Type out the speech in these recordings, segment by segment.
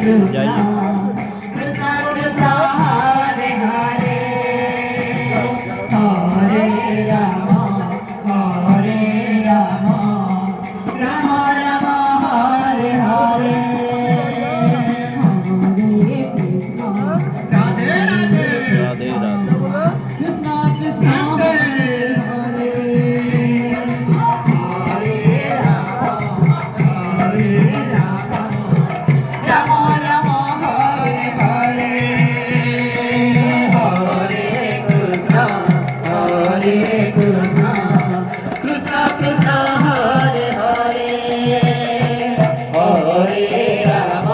Jai Krishna Krishna Hare Hare Hare Ram Hare Ram Ram Ram Hare Hare Hare Krishna Radhe Radhe Radhe Radhe Krishna Krishna Hare Hare Hare Ram Ram Ram Hare Hare Hare Krishna Krishna Krishna Hare Hare Hare Ram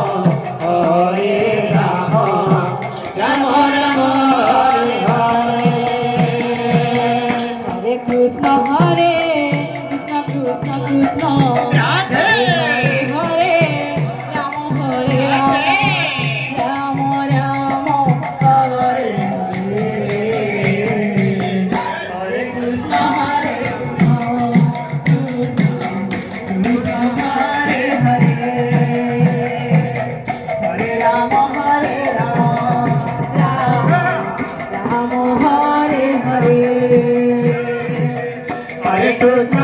Ram Ram Hare Hare Hare Krishna Krishna Krishna Radhe Hare Ram Ram Ram Hare Hare Hare Krishna Krishna Krishna Hare Hare Hare Ram Ram Ram Hare Hare Hare Krishna